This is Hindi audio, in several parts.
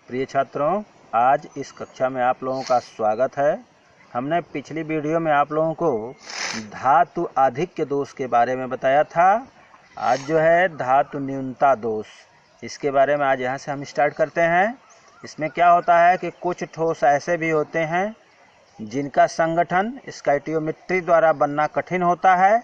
प्रिय छात्रों, आज इस कक्षा में आप लोगों का स्वागत है। हमने पिछली वीडियो में आप लोगों को धातु आधिक्य दोष के बारे में बताया था। आज जो है धातु न्यूनता दोष, इसके बारे में आज यहाँ से हम स्टार्ट करते हैं। इसमें क्या होता है कि कुछ ठोस ऐसे भी होते हैं जिनका संगठन स्टाइकियोमेट्री द्वारा बनना कठिन होता है।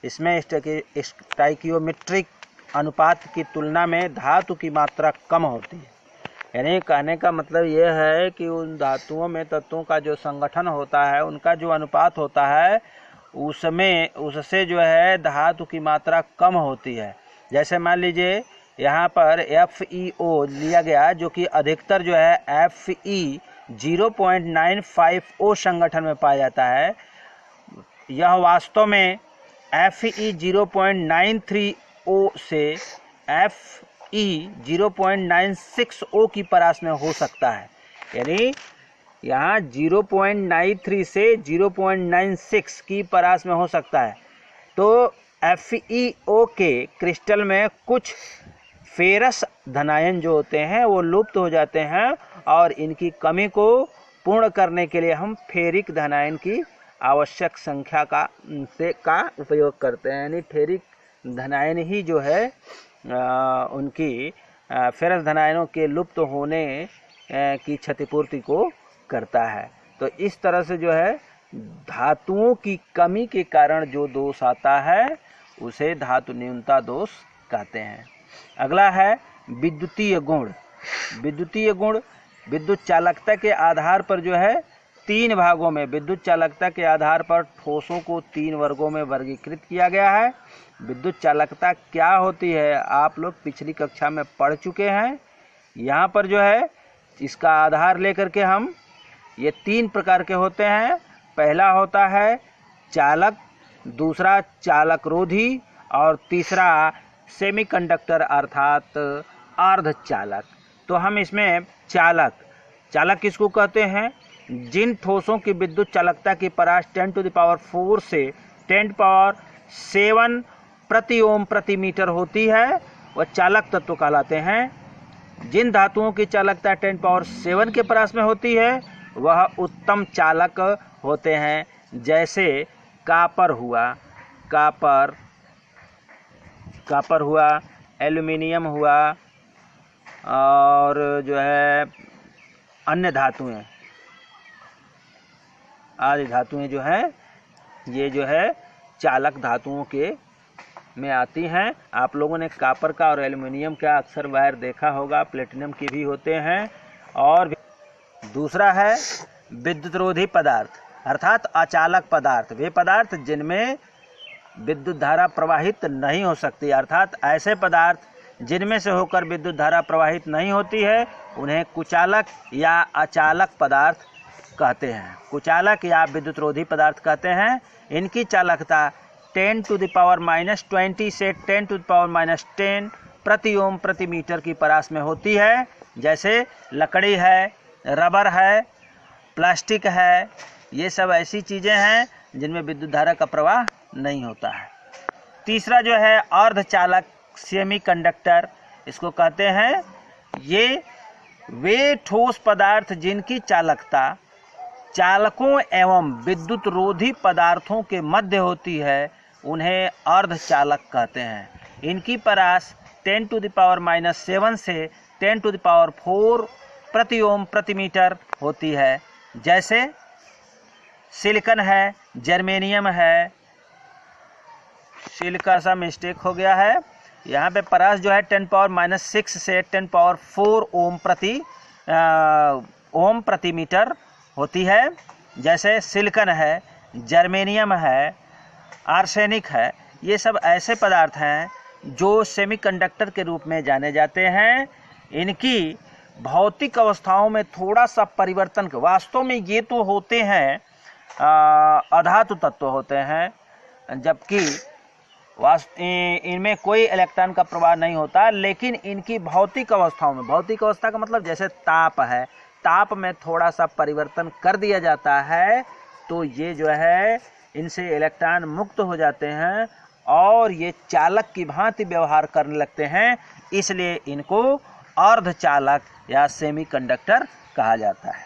इसमें स्टाइकियोमेट्रिक अनुपात की तुलना में धातु की मात्रा कम होती है। यानी कहने का मतलब यह है कि उन धातुओं में तत्वों का जो संगठन होता है, उनका जो अनुपात होता है, उससे जो है धातु की मात्रा कम होती है। जैसे मान लीजिए यहाँ पर FeO लिया गया, जो कि अधिकतर जो है Fe 0.950 संगठन में पाया जाता है। यह वास्तव में Fe 0.93O से Fe 0.96O की परास में हो सकता है। यानी यहाँ 0.93 से 0.96 की परास में हो सकता है। तो FeO के क्रिस्टल में कुछ फेरस धनायन जो होते हैं वो लुप्त हो जाते हैं, और इनकी कमी को पूर्ण करने के लिए हम फेरिक धनायन की आवश्यक संख्या का उपयोग करते हैं। यानी फेरिक धनायन ही जो है उनकी फेरस धनायनों के लुप्त होने की क्षतिपूर्ति को करता है। तो इस तरह से जो है धातुओं की कमी के कारण जो दोष आता है उसे धातु न्यूनता दोष कहते हैं। अगला है विद्युतीय गुण। विद्युतीय गुण विद्युत चालकता के आधार पर जो है तीन भागों में, विद्युत चालकता के आधार पर ठोसों को तीन वर्गों में वर्गीकृत किया गया है। विद्युत चालकता क्या होती है आप लोग पिछली कक्षा में पढ़ चुके हैं। यहाँ पर जो है इसका आधार लेकर के हम ये तीन प्रकार के होते हैं। पहला होता है चालक, दूसरा चालक रोधी, और तीसरा सेमीकंडक्टर अर्थात अर्धचालक। तो हम इसमें चालक किसको कहते हैं? जिन ठोसों की विद्युत चालकता की परास 10⁴ से 10⁷ प्रति ओम प्रति मीटर होती है, वह चालक तत्व कहलाते हैं। जिन धातुओं की चालकता 10⁷ के परास में होती है वह उत्तम चालक होते हैं। जैसे कॉपर हुआ, एल्युमिनियम हुआ, और जो है अन्य धातुएं, आदि धातुएं जो है ये जो है चालक धातुओं के में आती हैं। आप लोगों ने कॉपर का और एल्युमिनियम का अक्सर वायर देखा होगा, प्लेटिनम के भी होते हैं। और दूसरा है विद्युत रोधी पदार्थ अर्थात अचालक पदार्थ। वे पदार्थ जिनमें विद्युत धारा प्रवाहित नहीं हो सकती, अर्थात ऐसे पदार्थ जिनमें से होकर विद्युत धारा प्रवाहित नहीं होती है, उन्हें कुचालक या अचालक पदार्थ कहते हैं। कुचालक या विद्युत रोधी पदार्थ कहते हैं। इनकी चालकता 10⁻⁻20 से 10⁻⁻10 प्रति ओम प्रति मीटर की परास में होती है। जैसे लकड़ी है, रबर है, प्लास्टिक है, ये सब ऐसी चीज़ें हैं जिनमें विद्युत धारा का प्रवाह नहीं होता है। तीसरा जो है अर्धचालक सेमीकंडक्टर, इसको कहते हैं। ये वे ठोस पदार्थ जिनकी चालकता चालकों एवं विद्युत रोधी पदार्थों के मध्य होती है, उन्हें अर्धचालक कहते हैं। इनकी परास 10⁻⁻7 से 10⁴ प्रति ओम प्रति मीटर होती है। जैसे सिलिकॉन है, जर्मेनियम है, सिलिकॉन सा मिस्टेक हो गया है, यहाँ पे परास जो है 10⁻⁻6 से 10⁴ ओम प्रति मीटर होती है। जैसे सिलिकॉन है, जर्मेनियम है, आर्सेनिक है, ये सब ऐसे पदार्थ हैं जो सेमीकंडक्टर के रूप में जाने जाते हैं। इनकी भौतिक अवस्थाओं में थोड़ा सा परिवर्तन, वास्तव में ये तो होते हैं अधातु तत्व होते हैं, जबकि इनमें कोई इलेक्ट्रॉन का प्रवाह नहीं होता, लेकिन इनकी भौतिक अवस्थाओं में, भौतिक अवस्था का मतलब जैसे ताप है, ताप में थोड़ा सा परिवर्तन कर दिया जाता है तो ये जो है इनसे इलेक्ट्रॉन मुक्त हो जाते हैं और ये चालक की भांति व्यवहार करने लगते हैं। इसलिए इनको अर्धचालक या सेमीकंडक्टर कहा जाता है।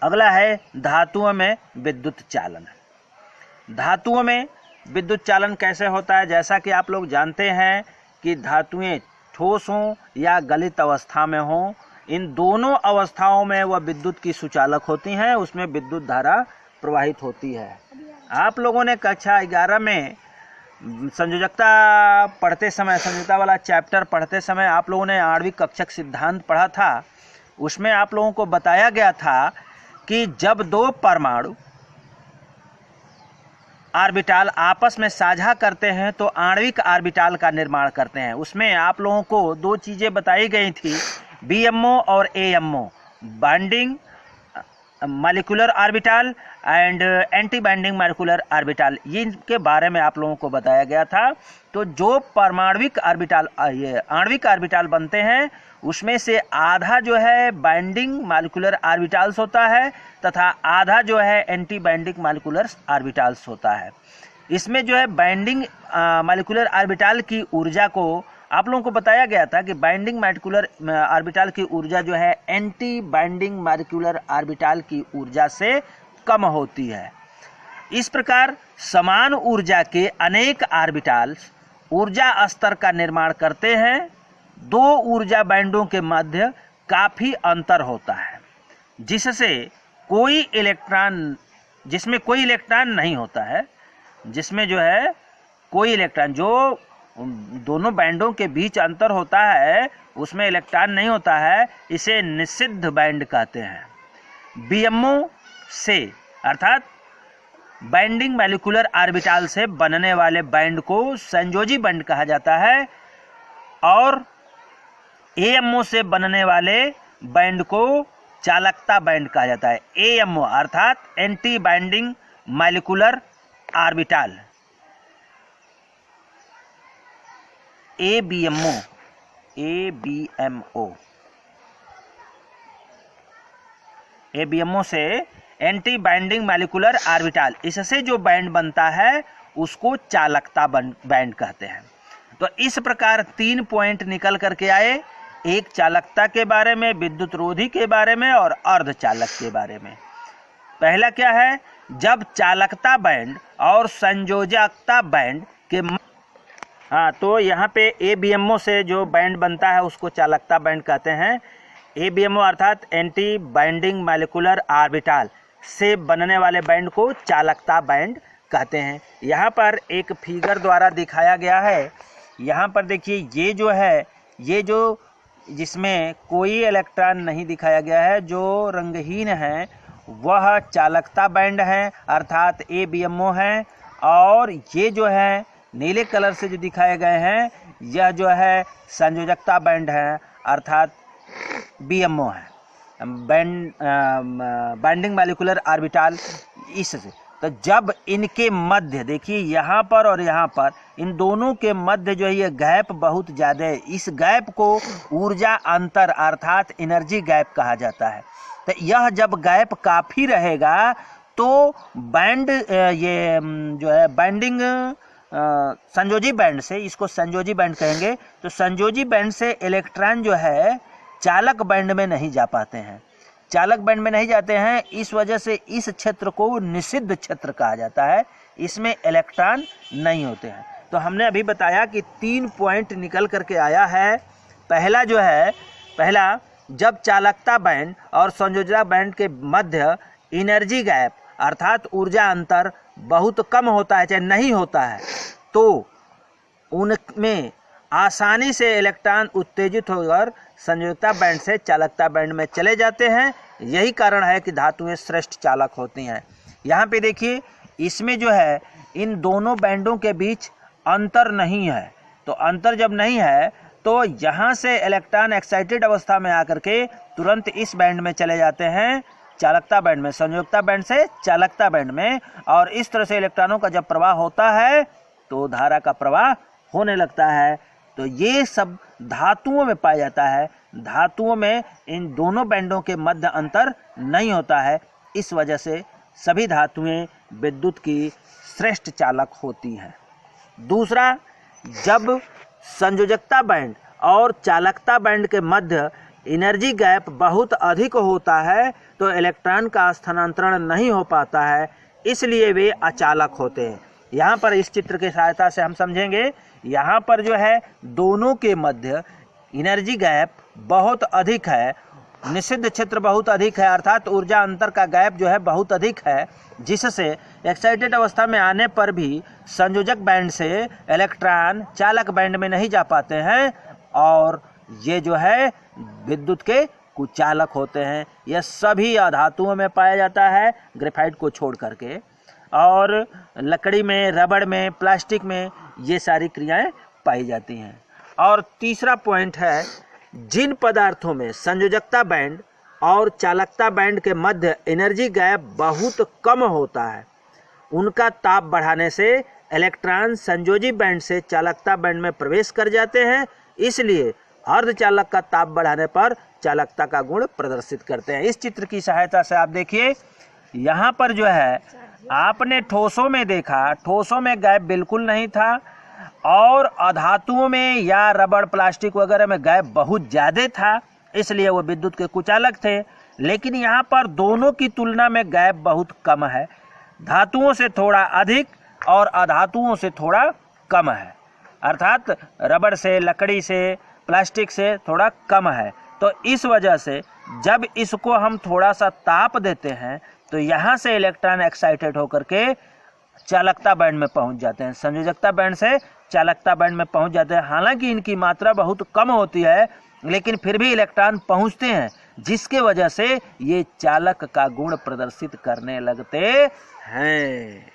अगला है धातुओं में विद्युत चालन। धातुओं में विद्युत चालन कैसे होता है? जैसा कि आप लोग जानते हैं कि धातुएं ठोस हों या गलित अवस्था में हों, इन दोनों अवस्थाओं में वह विद्युत की सुचालक होती हैं, उसमें विद्युत धारा प्रवाहित होती है। आप लोगों ने कक्षा 11 में संयोजकता पढ़ते समय, संयोजकता वाला चैप्टर पढ़ते समय आप लोगों ने आणविक कक्षक सिद्धांत पढ़ा था। उसमें आप लोगों को बताया गया था कि जब दो परमाणु ऑर्बिटाल आपस में साझा करते हैं तो आणविक ऑर्बिटाल का निर्माण करते हैं। उसमें आप लोगों को दो चीज़ें बताई गई थी, बीएमओ और AMO, binding molecular orbital and anti binding molecular orbital, इनके बारे में आप लोगों को बताया गया था। तो जो परमाणविक ऑर्बिटाल, ये आणविक ऑर्बिटाल बनते हैं, उसमें से आधा जो है बाइंडिंग मॉलिक्यूलर ऑर्बिटाल्स होता है तथा आधा जो है एंटी बाइंडिंग मॉलिक्यूलर ऑर्बिटाल्स होता है। इसमें जो है बाइंडिंग मॉलिक्यूलर ऑर्बिटाल की ऊर्जा को आप लोगों को बताया गया था कि बाइंडिंग मॉलिक्यूलर ऑर्बिटाल की ऊर्जा जो है एंटी बाइंडिंग मॉलिक्यूलर ऑर्बिटाल की ऊर्जा से कम होती है। इस प्रकार समान ऊर्जा के अनेक ऑर्बिटाल्स ऊर्जा स्तर का निर्माण करते हैं। दो ऊर्जा बैंडों के मध्य काफ़ी अंतर होता है, जिसमें कोई इलेक्ट्रॉन नहीं होता है, जिसमें जो है कोई इलेक्ट्रॉन, जो दोनों बैंडों के बीच अंतर होता है उसमें इलेक्ट्रॉन नहीं होता है, इसे निषिद्ध बैंड कहते हैं। बीएमओ से अर्थात बाइंडिंग मॉलिक्यूलर ऑर्बिटाल से बनने वाले बैंड को संयोजी बैंड कहा जाता है और एएमओ से बनने वाले बैंड को चालकता बैंड कहा जाता है। एएमओ अर्थात anti binding molecular orbital, ABMO से एंटी बाइंडिंग मॉलिक्यूलर ऑर्बिटाल, इससे जो बैंड बनता है उसको चालकता बैंड कहते हैं। तो इस प्रकार 3 पॉइंट निकल करके आए, एक चालकता के बारे में, विद्युत रोधी के बारे में और अर्धचालक के बारे में। पहला क्या है? जब चालकता बैंड और संयोजकता बैंड के तो यहाँ पे एबीएमओ से जो बैंड बनता है उसको चालकता बैंड कहते हैं। एबीएमओ अर्थात एंटी बाइंडिंग मॉलिक्यूलर ऑर्बिटाल से बनने वाले बैंड को चालकता बैंड कहते हैं। यहाँ पर एक फिगर द्वारा दिखाया गया है। यहाँ पर देखिए, ये जो है, ये जो जिसमें कोई इलेक्ट्रॉन नहीं दिखाया गया है, जो रंगहीन है, वह चालकता बैंड है अर्थात एबीएमओ है, और ये जो है नीले कलर से जो दिखाए गए हैं, यह जो है संयोजकता बैंड है अर्थात बीएमओ है, बाइंडिंग मॉलिक्यूलर ऑर्बिटाल। इससे तो जब इनके मध्य, देखिए यहाँ पर और यहाँ पर, इन दोनों के मध्य जो है ये गैप बहुत ज़्यादा है, इस गैप को ऊर्जा अंतर अर्थात एनर्जी गैप कहा जाता है। तो यह जब गैप काफ़ी रहेगा तो बैंड, ये जो है बाइंडिंग संयोजी बैंड से, इसको संयोजी बैंड कहेंगे, तो संयोजी बैंड से इलेक्ट्रॉन जो है चालक बैंड में नहीं जा पाते हैं, चालक बैंड में नहीं जाते हैं। इस वजह से इस क्षेत्र को निषिद्ध क्षेत्र कहा जाता है, इसमें इलेक्ट्रॉन नहीं होते हैं। तो हमने अभी बताया कि 3 पॉइंट निकल करके आया है। पहला जो है, पहला जब चालकता बैंड और संयोजकता बैंड के मध्य एनर्जी गैप अर्थात ऊर्जा अंतर बहुत कम होता है, चाहे नहीं होता है, तो उनमें आसानी से इलेक्ट्रॉन उत्तेजित होकर संयोजकता बैंड से चालकता बैंड में चले जाते हैं। यही कारण है कि धातुएं श्रेष्ठ चालक होती हैं। यहाँ पे देखिए, इसमें जो है इन दोनों बैंडों के बीच अंतर नहीं है, तो अंतर जब नहीं है तो यहाँ से इलेक्ट्रॉन एक्साइटेड अवस्था में आकर के तुरंत इस बैंड में चले जाते हैं, चालकता बैंड में, संयोजकता बैंड से चालकता बैंड में, और इस तरह से इलेक्ट्रॉनों का जब प्रवाह होता है तो धारा का प्रवाह होने लगता है। तो ये सब धातुओं में पाया जाता है। धातुओं में इन दोनों बैंडों के मध्य अंतर नहीं होता है, इस वजह से सभी धातुएं विद्युत की श्रेष्ठ चालक होती हैं। दूसरा, जब संयोजकता बैंड और चालकता बैंड के मध्य एनर्जी गैप बहुत अधिक होता है तो इलेक्ट्रॉन का स्थानांतरण नहीं हो पाता है, इसलिए वे अचालक होते हैं। यहाँ पर इस चित्र की सहायता से हम समझेंगे। यहाँ पर जो है दोनों के मध्य एनर्जी गैप बहुत अधिक है, निषिद्ध क्षेत्र बहुत अधिक है, अर्थात ऊर्जा अंतर का गैप जो है बहुत अधिक है, जिससे एक्साइटेड अवस्था में आने पर भी संयोजक बैंड से इलेक्ट्रॉन चालक बैंड में नहीं जा पाते हैं और ये जो है विद्युत के कुचालक होते हैं। यह सभी अधातुओं में पाया जाता है ग्रेफाइट को छोड़ करके, और लकड़ी में, रबड़ में, प्लास्टिक में ये सारी क्रियाएं पाई जाती हैं। और तीसरा पॉइंट है, जिन पदार्थों में संयोजकता बैंड और चालकता बैंड के मध्य एनर्जी गैप बहुत कम होता है, उनका ताप बढ़ाने से इलेक्ट्रॉन संयोजी बैंड से चालकता बैंड में प्रवेश कर जाते हैं, इसलिए अर्धचालक का ताप बढ़ाने पर चालकता का गुण प्रदर्शित करते हैं। इस चित्र की सहायता से आप देखिए, यहाँ पर जो है आपने ठोसों में देखा, ठोसों में गैप बिल्कुल नहीं था और अधातुओं में या रबड़, प्लास्टिक वगैरह में गैप बहुत ज़्यादा था, इसलिए वो विद्युत के कुचालक थे। लेकिन यहाँ पर दोनों की तुलना में गैप बहुत कम है, धातुओं से थोड़ा अधिक और अधातुओं से थोड़ा कम है, अर्थात रबड़ से, लकड़ी से, प्लास्टिक से थोड़ा कम है। तो इस वजह से जब इसको हम थोड़ा सा ताप देते हैं तो यहाँ से इलेक्ट्रॉन एक्साइटेड होकर के चालकता बैंड में पहुँच जाते हैं, संयोजकता बैंड से चालकता बैंड में पहुँच जाते हैं। हालांकि इनकी मात्रा बहुत कम होती है, लेकिन फिर भी इलेक्ट्रॉन पहुँचते हैं, जिसके वजह से ये चालक का गुण प्रदर्शित करने लगते हैं।